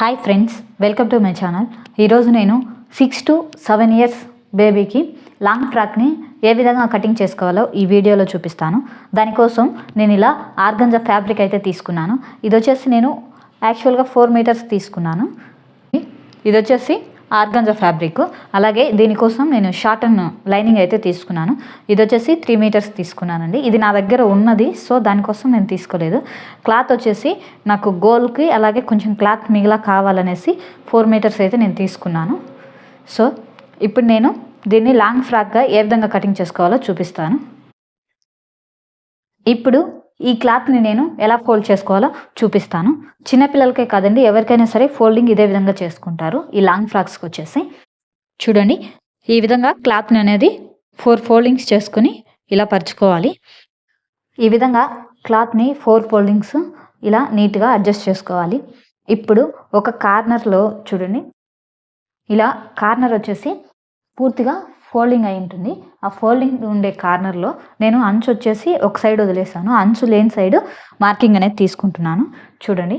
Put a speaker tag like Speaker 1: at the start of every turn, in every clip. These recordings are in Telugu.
Speaker 1: Hi friends, welcome to my channel. ఈరోజు నేను 6 to 7 years బేబీకి లాంగ్ ఫ్రాక్ని ఏ విధంగా కటింగ్ చేసుకోవాలో ఈ వీడియోలో చూపిస్తాను. దానికోసం నేను ఇలా ఆర్గంజా ఫ్యాబ్రిక్ అయితే తీసుకున్నాను. ఇది వచ్చేసి నేను యాక్చువల్గా 4 meters తీసుకున్నాను. ఇది వచ్చేసి ఆర్గంజా ఫ్యాబ్రిక్. అలాగే దీనికోసం నేను షార్టన్ లైనింగ్ అయితే తీసుకున్నాను. ఇది వచ్చేసి 3 meters తీసుకున్నానండి. ఇది నా దగ్గర ఉన్నది, సో దానికోసం నేను తీసుకోలేదు. క్లాత్ వచ్చేసి నాకు గోల్కి అలాగే కొంచెం క్లాత్ మిగిలా కావాలనేసి 4 meters అయితే నేను తీసుకున్నాను. సో ఇప్పుడు నేను దీన్ని లాంగ్ ఫ్రాక్గా ఏ విధంగా కటింగ్ చేసుకోవాలో చూపిస్తాను. ఇప్పుడు ఈ క్లాత్ని నేను ఎలా ఫోల్డ్ చేసుకోవాలో చూపిస్తాను. చిన్నపిల్లలకే కాదండి, ఎవరికైనా సరే ఫోల్డింగ్ ఇదే విధంగా చేసుకుంటారు. ఈ లాంగ్ ఫ్రాక్స్కి వచ్చేసి చూడండి, ఈ విధంగా క్లాత్ని అనేది 4 foldings చేసుకుని ఇలా పరుచుకోవాలి. ఈ విధంగా క్లాత్ని 4 foldings ఇలా నీట్గా అడ్జస్ట్ చేసుకోవాలి. ఇప్పుడు ఒక కార్నర్లో చూడండి, ఇలా కార్నర్ వచ్చేసి పూర్తిగా ఫోల్డింగ్ అయి ఉంటుంది. ఆ ఫోల్డింగ్ ఉండే కార్నర్లో నేను అంచు వచ్చేసి ఒక సైడ్ వదిలేసాను. అంచు లేని సైడ్ మార్కింగ్ అనేది తీసుకుంటున్నాను. చూడండి,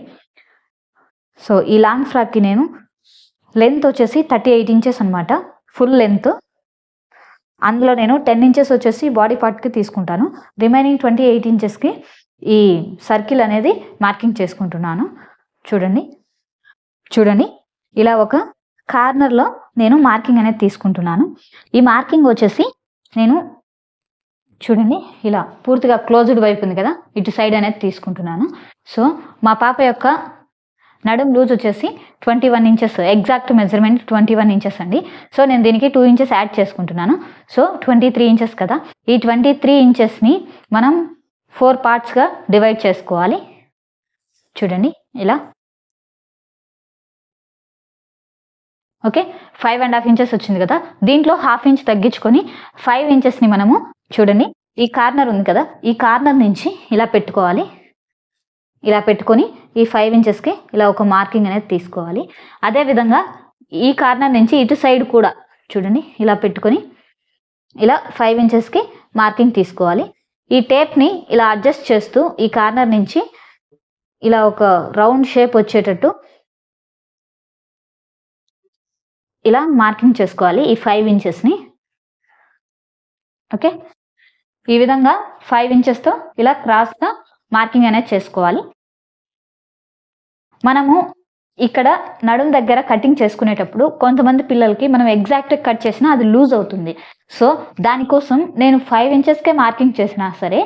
Speaker 1: సో ఈ లాంగ్ ఫ్రాక్కి నేను లెంత్ వచ్చేసి 38 inches అనమాట, ఫుల్ లెంత్. అందులో నేను 10 inches వచ్చేసి బాడీ పార్ట్కి తీసుకుంటాను. రిమైనింగ్ 28 inchesకి ఈ సర్కిల్ అనేది మార్కింగ్ చేసుకుంటున్నాను. చూడండి ఇలా ఒక కార్నర్లో నేను మార్కింగ్ అనేది తీసుకుంటున్నాను. ఈ మార్కింగ్ వచ్చేసి నేను చూడండి ఇలా పూర్తిగా క్లోజ్డ్ వైపు ఉంది కదా, ఇటు సైడ్ అనేది తీసుకుంటున్నాను. సో మా పాప యొక్క నడుం లూజ్ వచ్చేసి 21 inches, ఎగ్జాక్ట్ మెజర్మెంట్ 21 inches అండి. సో నేను దీనికి 2 inches యాడ్ చేసుకుంటున్నాను. సో 23 inches కదా. ఈ 23 inchesని మనం 4 partsగా డివైడ్ చేసుకోవాలి. చూడండి ఇలా. ఓకే, 5.5 inches వచ్చింది కదా. దీంట్లో 1/2 inch తగ్గించుకొని 5 inchesని మనము చూడండి, ఈ కార్నర్ ఉంది కదా, ఈ కార్నర్ నుంచి ఇలా పెట్టుకోవాలి. ఇలా పెట్టుకొని ఈ 5 inchesకి ఇలా ఒక మార్కింగ్ అనేది తీసుకోవాలి. అదేవిధంగా ఈ కార్నర్ నుంచి ఇటు సైడ్ కూడా చూడండి, ఇలా పెట్టుకొని ఇలా 5 inchesకి మార్కింగ్ తీసుకోవాలి. ఈ టేప్ని ఇలా అడ్జస్ట్ చేస్తూ ఈ కార్నర్ నుంచి ఇలా ఒక రౌండ్ షేప్ వచ్చేటట్టు ఇలా మార్కింగ్ చేసుకోవాలి ఈ 5 inchesని. ఓకే, ఈ విధంగా 5 inchesతో ఇలా క్రాస్గా మార్కింగ్ అనేది చేసుకోవాలి. మనము ఇక్కడ నడుం దగ్గర కటింగ్ చేసుకునేటప్పుడు కొంతమంది పిల్లలకి మనం ఎగ్జాక్ట్గా కట్ చేసినా అది లూజ్ అవుతుంది. సో దానికోసం నేను 5 inchesకే మార్కింగ్ చేసినా సరే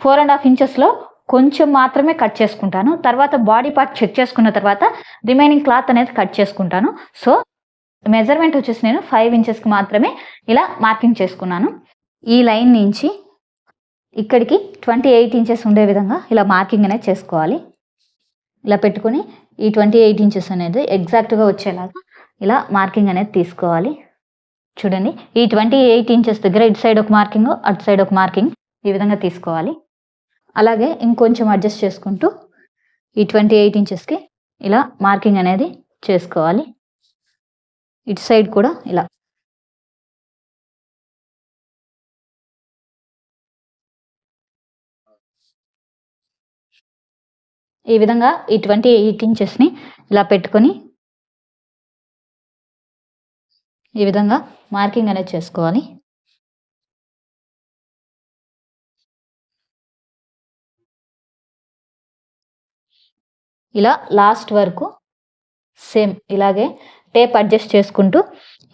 Speaker 1: 4.5 inchesలో కొంచెం మాత్రమే కట్ చేసుకుంటాను. తర్వాత బాడీ పార్ట్ చెక్ చేసుకున్న తర్వాత రిమైనింగ్ క్లాత్ అనేది కట్ చేసుకుంటాను. సో మెజర్మెంట్ వచ్చేసి నేను 5 inchesకి మాత్రమే ఇలా మార్కింగ్ చేసుకున్నాను. ఈ లైన్ నుంచి ఇక్కడికి 28 inches ఉండే విధంగా ఇలా మార్కింగ్ అనేది చేసుకోవాలి. ఇలా పెట్టుకొని ఈ 28 inches అనేది ఎగ్జాక్ట్గా వచ్చేలాగా ఇలా మార్కింగ్ అనేది తీసుకోవాలి. చూడండి, ఈ 28 inches దగ్గర ఇటు సైడ్ ఒక మార్కింగ్, అటు సైడ్ ఒక మార్కింగ్, ఈ విధంగా తీసుకోవాలి. అలాగే ఇంకొంచెం అడ్జస్ట్ చేసుకుంటూ ఈ 28 inchesకి ఇలా మార్కింగ్ అనేది చేసుకోవాలి. ఇటు సైడ్ కూడా ఇలా. ఈ విధంగా ఈ 28 inchesని ఇలా పెట్టుకొని ఈ విధంగా మార్కింగ్ అనేది చేసుకోవాలి. ఇలా లాస్ట్ వరకు సేమ్ ఇలాగే టేప్ అడ్జస్ట్ చేసుకుంటూ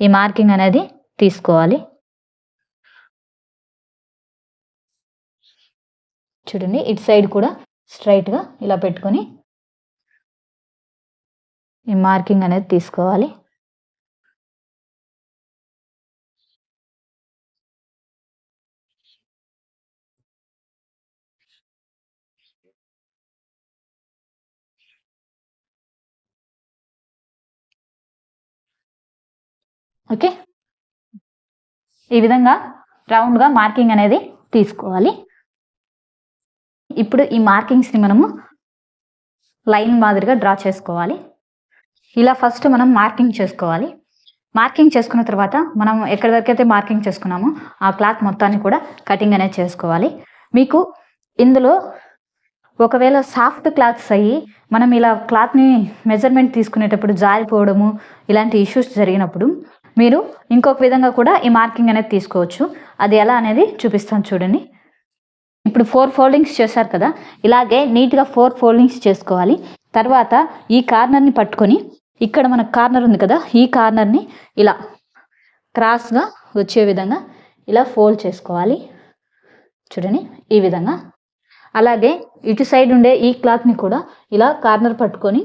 Speaker 1: ఈ మార్కింగ్ అనేది తీసుకోవాలి. చూడండి, ఇటు సైడ్ కూడా స్ట్రైట్గా ఇలా పెట్టుకొని ఈ మార్కింగ్ అనేది తీసుకోవాలి. ఓకే, ఈ విధంగా రౌండ్గా మార్కింగ్ అనేది తీసుకోవాలి. ఇప్పుడు ఈ మార్కింగ్స్ని మనము లైన్ మాదిరిగా డ్రా చేసుకోవాలి. ఇలా ఫస్ట్ మనం మార్కింగ్ చేసుకోవాలి. మార్కింగ్ చేసుకున్న తర్వాత మనం ఎక్కడి వరకు అయితే మార్కింగ్ చేసుకున్నామో ఆ క్లాత్ మొత్తాన్ని కూడా కటింగ్ అనేది చేసుకోవాలి. మీకు ఇందులో ఒకవేళ సాఫ్ట్ క్లాత్స్ అయ్యి మనం ఇలా క్లాత్ని మెజర్మెంట్ తీసుకునేటప్పుడు జారిపోవడము ఇలాంటి ఇష్యూస్ జరిగినప్పుడు మీరు ఇంకొక విధంగా కూడా ఈ మార్కింగ్ అనేది తీసుకోవచ్చు. అది ఎలా అనేది చూపిస్తాను చూడండి. ఇప్పుడు 4 ఫోల్డింగ్స్ చేశారు కదా, ఇలాగే నీట్గా 4 ఫోల్డింగ్స్ చేసుకోవాలి. తర్వాత ఈ కార్నర్ని పట్టుకొని ఇక్కడ మనకు కార్నర్ ఉంది కదా, ఈ కార్నర్ని ఇలా క్రాస్గా వచ్చే విధంగా ఇలా ఫోల్డ్ చేసుకోవాలి చూడండి, ఈ విధంగా. అలాగే ఇటు సైడ్ ఉండే ఈ క్లాత్ని కూడా ఇలా కార్నర్ పట్టుకొని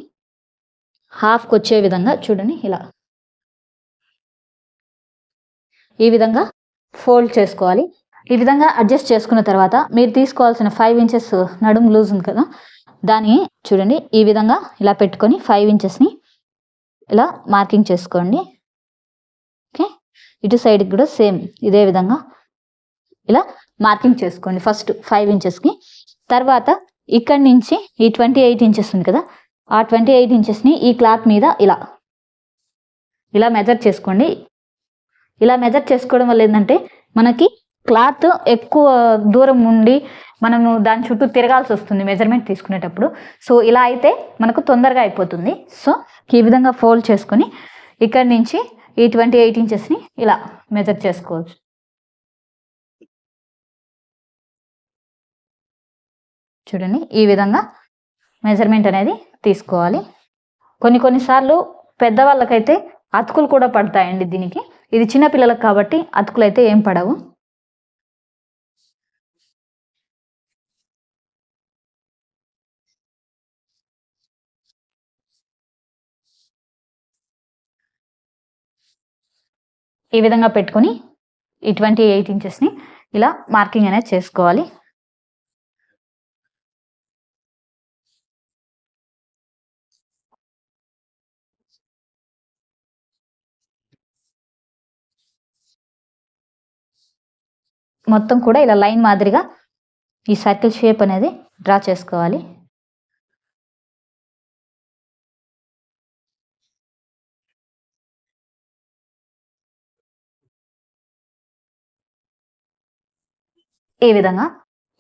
Speaker 1: హాఫ్కి వచ్చే విధంగా చూడండి, ఇలా ఈ విధంగా ఫోల్డ్ చేసుకోవాలి. ఈ విధంగా అడ్జస్ట్ చేసుకున్న తర్వాత మీరు తీసుకోవాల్సిన 5 ఇంచెస్ నడుము లూజ్ ఉంది కదా, దాన్ని చూడండి ఈ విధంగా ఇలా పెట్టుకొని 5 ఇంచెస్ని ఇలా మార్కింగ్ చేసుకోండి. ఓకే, ఇటు సైడ్కి కూడా సేమ్ ఇదే విధంగా ఇలా మార్కింగ్ చేసుకోండి ఫస్ట్ 5 ఇంచెస్కి. తర్వాత ఇక్కడి నుంచి ఈ 28 ఇంచెస్ ఉంది కదా, ఆ 28 ఇంచెస్ని ఈ క్లాత్ మీద ఇలా మెజర్ చేసుకోండి. ఇలా మెజర్ చేసుకోవడం వల్ల ఏంటంటే మనకి క్లాత్ ఎక్కువ దూరం ఉండి మనము దాని చుట్టూ తిరగాల్సి వస్తుంది మెజర్మెంట్ తీసుకునేటప్పుడు. సో ఇలా అయితే మనకు తొందరగా అయిపోతుంది. సో ఈ విధంగా ఫోల్డ్ చేసుకొని ఇక్కడి నుంచి ఈ 28 ఇంచెస్ని ఇలా మెజర్ చేసుకోవచ్చు. చూడండి, ఈ విధంగా మెజర్మెంట్ అనేది తీసుకోవాలి. కొన్నిసార్లు పెద్దవాళ్ళకైతే అతుకులు కూడా పడతాయండి దీనికి. ఇది చిన్న పిల్లలకు కాబట్టి అతుకులు అయితే ఏం పడవు. ఈ విధంగా పెట్టుకొని ఈ 28 ఇంచెస్ని ఇలా మార్కింగ్ అనేది చేసుకోవాలి. మొత్తం కూడా ఇలా లైన్ మాదిరిగా ఈ సర్కిల్ షేప్ అనేది డ్రా చేసుకోవాలి. ఈ విధంగా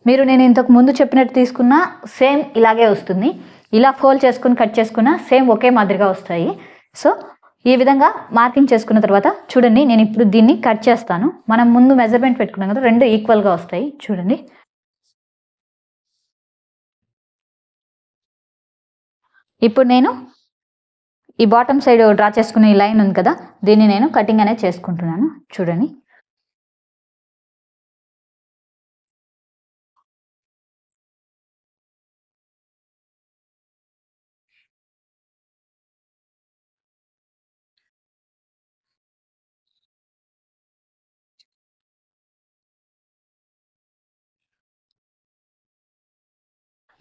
Speaker 1: మీరు నేను ఇంతకు ముందు చెప్పినట్టు తీసుకున్న సేమ్ ఇలాగే వస్తుంది. ఇలా ఫోల్డ్ చేసుకుని కట్ చేసుకున్న సేమ్ ఒకే మాదిరిగా వస్తాయి. సో ఈ విధంగా మార్కింగ్ చేసుకున్న తర్వాత చూడండి, నేను ఇప్పుడు దీన్ని కట్ చేస్తాను. మనం ముందు మెజర్మెంట్ పెట్టుకున్నాం కదా, రెండు ఈక్వల్గా వస్తాయి చూడండి. ఇప్పుడు నేను ఈ బాటమ్ సైడ్ డ్రా చేసుకునే ఈ లైన్ ఉంది కదా, దీన్ని నేను కటింగ్ అనేది చేసుకుంటున్నాను చూడండి.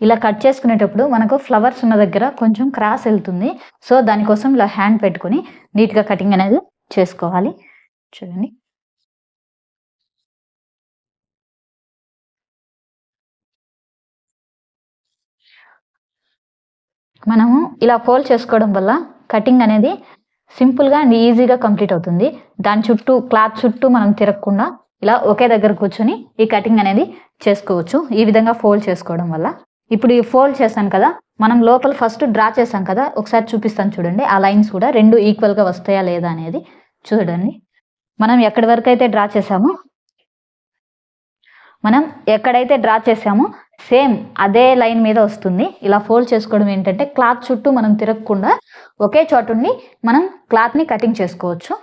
Speaker 1: ఇలా కట్ చేసుకునేటప్పుడు మనకు ఫ్లవర్స్ ఉన్న దగ్గర కొంచెం క్రాస్ వెళ్తుంది. సో దానికోసం ఇలా హ్యాండ్ పెట్టుకొని నీట్గా కటింగ్ అనేది చేసుకోవాలి చూడండి. మనము ఇలా ఫోల్డ్ చేసుకోవడం వల్ల కటింగ్ అనేది సింపుల్గా అండ్ ఈజీగా కంప్లీట్ అవుతుంది. దాని చుట్టూ క్లాత్ చుట్టూ మనం తిరగకుండా ఇలా ఒకే దగ్గర కూర్చొని ఈ కటింగ్ అనేది చేసుకోవచ్చు ఈ విధంగా ఫోల్డ్ చేసుకోవడం వల్ల. ఇప్పుడు ఈ ఫోల్డ్ చేశాను కదా, మనం లోపల ఫస్ట్ డ్రా చేసాం కదా, ఒకసారి చూపిస్తాను చూడండి. ఆ లైన్స్ కూడా రెండు ఈక్వల్గా వస్తాయా లేదా అనేది చూడండి. మనం ఎక్కడైతే డ్రా చేసామో సేమ్ అదే లైన్ మీద వస్తుంది. ఇలా ఫోల్డ్ చేసుకోవడం ఏంటంటే క్లాత్ చుట్టూ మనం తిరగకుండా ఒకే చోటుండి మనం క్లాత్ని కటింగ్ చేసుకోవచ్చు.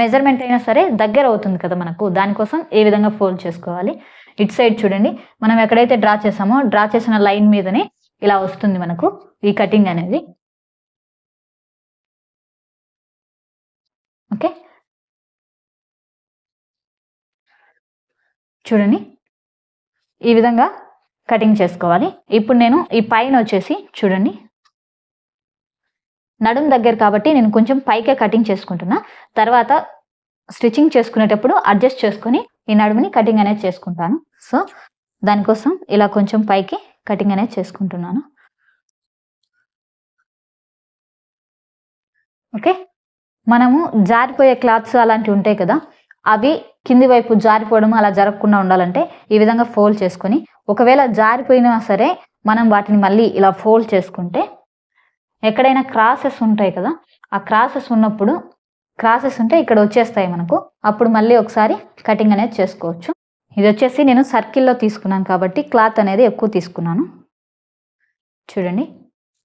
Speaker 1: మెజర్మెంట్ అయినా సరే దగ్గర అవుతుంది కదా మనకు, దానికోసం ఏ విధంగా ఫోల్డ్ చేసుకోవాలి. ఇటు సైడ్ చూడండి, మనం ఎక్కడైతే డ్రా చేసామో డ్రా చేసిన లైన్ మీదనే ఇలా వస్తుంది మనకు ఈ కటింగ్ అనేది. ఓకే, చూడండి ఈ విధంగా కటింగ్ చేసుకోవాలి. ఇప్పుడు నేను ఈ పైన వచ్చేసి చూడండి, నడుం దగ్గర కాబట్టి నేను కొంచెం పైకే కటింగ్ చేసుకుంటున్నా. తర్వాత స్టిచ్చింగ్ చేసుకునేటప్పుడు అడ్జస్ట్ చేసుకొని ఈ నడుముని కటింగ్ అనేది చేసుకుంటాను. సో దానికోసం ఇలా కొంచెం పైకి కటింగ్ అనేది చేసుకుంటున్నాను. ఓకే, మనము జారిపోయే క్లాత్స్ అలాంటివి ఉంటాయి కదా, అవి కింది వైపు జారిపోవడం అలా జరగకుండా ఉండాలంటే ఈ విధంగా ఫోల్డ్ చేసుకొని, ఒకవేళ జారిపోయినా సరే మనం వాటిని మళ్ళీ ఇలా ఫోల్డ్ చేసుకుంటే ఎక్కడైనా క్రాసెస్ ఉంటాయి కదా, ఆ క్రాసెస్ ఉన్నప్పుడు క్రాసెస్ ఉంటే ఇక్కడ వచ్చేస్తాయి మనకు. అప్పుడు మళ్ళీ ఒకసారి కటింగ్ అనేది చేసుకోవచ్చు. ఇది వచ్చేసి నేను సర్కిల్లో తీసుకున్నాను కాబట్టి క్లాత్ అనేది ఎక్కువ తీసుకున్నాను. చూడండి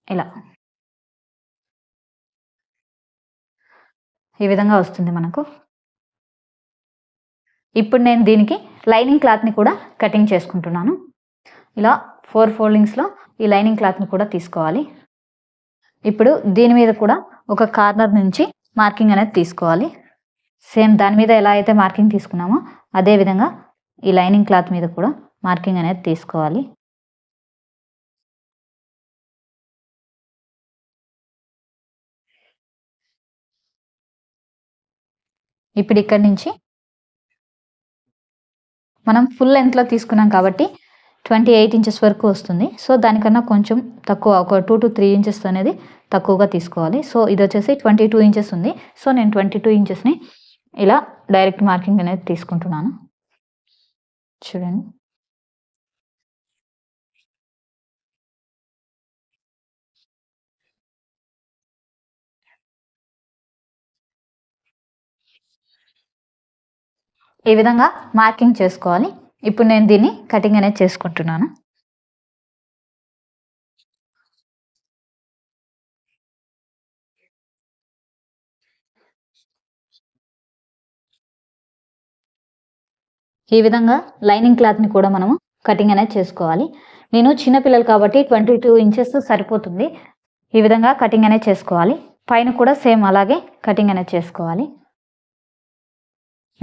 Speaker 1: ఇలా ఈ విధంగా వస్తుంది మనకు. ఇప్పుడు నేను దీనికి లైనింగ్ క్లాత్ని కూడా కటింగ్ చేసుకుంటున్నాను. ఇలా 4 ఫోల్డింగ్స్లో ఈ లైనింగ్ క్లాత్ని కూడా తీసుకోవాలి. ఇప్పుడు దీని మీద కూడా ఒక కార్నర్ నుంచి మార్కింగ్ అనేది తీసుకోవాలి. సేమ్ దాని మీద ఎలా అయితే మార్కింగ్ తీసుకున్నామో అదే విధంగా ఈ లైనింగ్ క్లాత్ మీద కూడా మార్కింగ్ అనేది తీసుకోవాలి. ఇప్పుడు ఇక్కడి నుంచి మనం ఫుల్ లెంత్లో తీసుకున్నాం కాబట్టి 28 ఇంచెస్ వరకు వస్తుంది. సో దానికన్నా కొంచెం తక్కువ, ఒక 2 to 3 ఇంచెస్ అనేది తక్కువగా తీసుకోవాలి. సో ఇది వచ్చేసి 22 ఇంచెస్ ఉంది. సో నేను 22 ఇంచెస్ని ఇలా డైరెక్ట్ మార్కింగ్ అనేది తీసుకుంటున్నాను. చూడండి ఈ విధంగా మార్కింగ్ చేసుకోవాలి. ఇప్పుడు నేను దీన్ని కటింగ్ అనేది చేసుకుంటున్నాను. ఈ విధంగా లైనింగ్ క్లాత్ని కూడా మనము కటింగ్ అనేది చేసుకోవాలి. నేను చిన్నపిల్లలు కాబట్టి 22 ఇంచెస్ సరిపోతుంది. ఈ విధంగా కటింగ్ అనేది చేసుకోవాలి. పైన కూడా సేమ్ అలాగే కటింగ్ అనేది చేసుకోవాలి.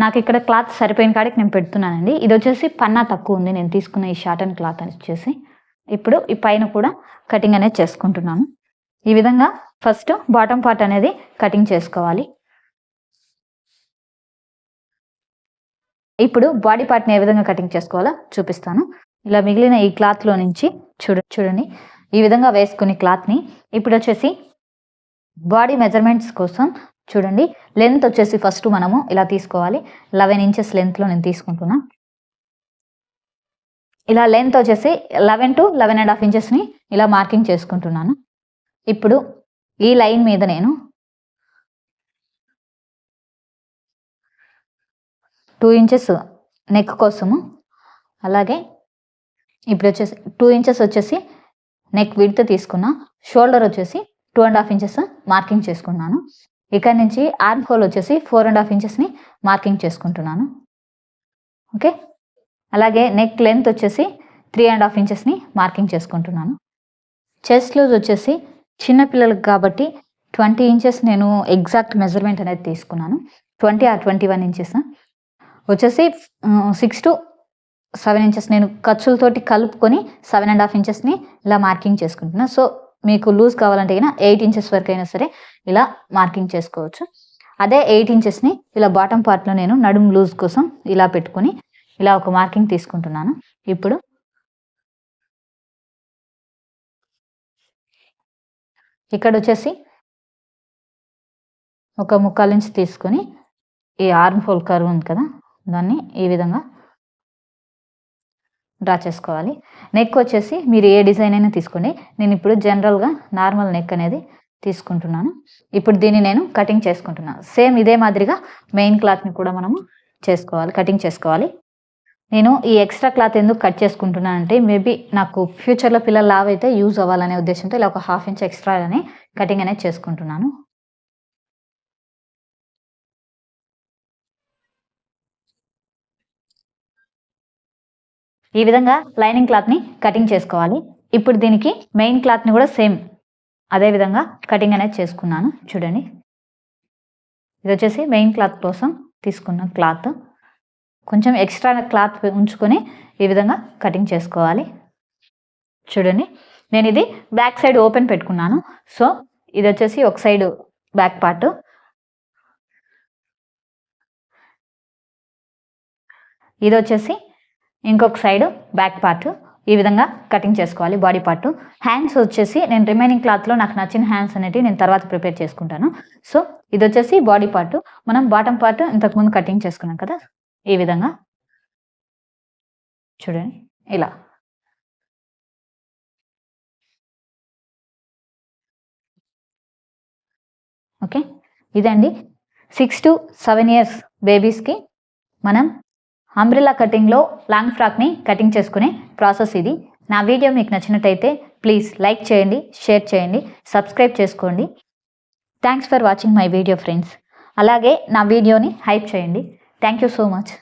Speaker 1: నాకు ఇక్కడ క్లాత్ సరిపోయిన కాడికి నేను పెడుతున్నానండి. ఇది వచ్చేసి పన్నా తక్కువ ఉంది నేను తీసుకున్న ఈ షార్టన్ క్లాత్ అని వచ్చేసి. ఇప్పుడు ఈ పైన కూడా కటింగ్ అనేది చేసుకుంటున్నాను. ఈ విధంగా ఫస్ట్ బాటమ్ పార్ట్ అనేది కటింగ్ చేసుకోవాలి. ఇప్పుడు బాడీ పార్ట్ని ఏ విధంగా కటింగ్ చేసుకోవాలో చూపిస్తాను. ఇలా మిగిలిన ఈ క్లాత్లో నుంచి చూడండి ఈ విధంగా వేసుకుని క్లాత్ని ఇప్పుడు వచ్చేసి బాడీ మెజర్మెంట్స్ కోసం చూడండి లెంత్ వచ్చేసి ఫస్ట్ మనము ఇలా తీసుకోవాలి. 11 ఇంచెస్ లెంత్లో నేను తీసుకుంటున్నా. ఇలా లెంత్ వచ్చేసి 11 to 11.5 ఇంచెస్ని ఇలా మార్కింగ్ చేసుకుంటున్నాను. ఇప్పుడు ఈ లైన్ మీద నేను 2 ఇంచెస్ నెక్ కోసము, అలాగే ఇప్పుడు వచ్చేసి 2 ఇంచెస్ వచ్చేసి నెక్ విడ్త్ తీసుకున్నా. షోల్డర్ వచ్చేసి 2.5 ఇంచెస్ మార్కింగ్ చేసుకున్నాను. ఇక్కడ నుంచి ఆర్మ్ హోల్ వచ్చేసి 4.5 ఇంచెస్ని మార్కింగ్ చేసుకుంటున్నాను. ఓకే, అలాగే నెక్ లెంత్ వచ్చేసి 3.5 ఇంచెస్ని మార్కింగ్ చేసుకుంటున్నాను. చెస్ట్ లూజ్ వచ్చేసి చిన్నపిల్లలకు కాబట్టి 20 ఇంచెస్ నేను ఎగ్జాక్ట్ మెజర్మెంట్ అనేది తీసుకున్నాను. 20 or 21 ఇంచెస్ వచ్చేసి 6 to 7 ఇంచెస్ నేను ఖర్చులతోటి కలుపుకొని 7.5 ఇంచెస్ని ఇలా మార్కింగ్ చేసుకుంటున్నాను. సో మీకు లూజ్ కావాలంటే 8 ఇంచెస్ వరకు అయినా సరే ఇలా మార్కింగ్ చేసుకోవచ్చు. అదే 8 ఇంచెస్ని ఇలా బాటమ్ పార్ట్లో నేను నడుము లూజ్ కోసం ఇలా పెట్టుకొని ఇలా ఒక మార్కింగ్ తీసుకుంటున్నాను. ఇప్పుడు ఇక్కడ వచ్చేసి ఒక 1/4 ఇంచ్ తీసుకొని ఈ ఆర్మ్ హోల్ కర్వ్ ఉంది కదా దాన్ని ఈ విధంగా డ్రా చేసుకోవాలి. నెక్ వచ్చేసి మీరు ఏ డిజైన్ అయినా తీసుకోండి. నేను ఇప్పుడు జనరల్గా నార్మల్ నెక్ అనేది తీసుకుంటున్నాను. ఇప్పుడు దీన్ని నేను కటింగ్ చేసుకుంటున్నాను. సేమ్ ఇదే మాదిరిగా మెయిన్ క్లాత్ని కూడా మనము కటింగ్ చేసుకోవాలి. నేను ఈ ఎక్స్ట్రా క్లాత్ ఎందుకు కట్ చేసుకుంటున్నానంటే మేబీ నాకు ఫ్యూచర్లో పిల్లలు లావ్ అయితే యూజ్ అవ్వాలనే ఉద్దేశంతో ఇలా ఒక 1/2 ఇంచ్ ఎక్స్ట్రా అని కటింగ్ అనేది చేసుకుంటున్నాను. ఈ విధంగా లైనింగ్ క్లాత్ని కటింగ్ చేసుకోవాలి. ఇప్పుడు దీనికి మెయిన్ క్లాత్ని కూడా సేమ్ అదే విధంగా కటింగ్ అనేది చేసుకున్నాను. చూడండి ఇది వచ్చేసి మెయిన్ క్లాత్ కోసం తీసుకున్న క్లాత్. కొంచెం ఎక్స్ట్రా క్లాత్ ఉంచుకొని ఈ విధంగా కటింగ్ చేసుకోవాలి. చూడండి నేను ఇది బ్యాక్ సైడ్ ఓపెన్ పెట్టుకున్నాను. సో ఇది వచ్చేసి ఒక సైడ్ బ్యాక్ పార్ట్, ఇది వచ్చేసి ఇంకొక సైడ్ బ్యాక్ పార్ట్. ఈ విధంగా కటింగ్ చేసుకోవాలి బాడీ పార్ట్. హ్యాండ్స్ వచ్చేసి నేను రిమైనింగ్ క్లాత్లో నాకు నచ్చిన హ్యాండ్స్ అనేవి నేను తర్వాత ప్రిపేర్ చేసుకుంటాను. సో ఇది వచ్చేసి బాడీ పార్ట్. మనం బాటమ్ పార్ట్ ఇంతకుముందు కటింగ్ చేసుకున్నాం కదా ఈ విధంగా చూడండి ఇలా ఓకే, ఇదండి 6 to 7 ఇయర్స్ బేబీస్కి మనం అంబ్రెల్లా కటింగ్లో లాంగ్ ఫ్రాక్ని కటింగ్ చేసుకునే ప్రాసెస్ ఇది. నా వీడియో మీకు నచ్చినట్టయితే ప్లీజ్ లైక్ చేయండి, షేర్ చేయండి, సబ్స్క్రైబ్ చేసుకోండి. Thanks for watching my video friends. అలాగే నా వీడియోని హైప్ చేయండి. Thank you so much.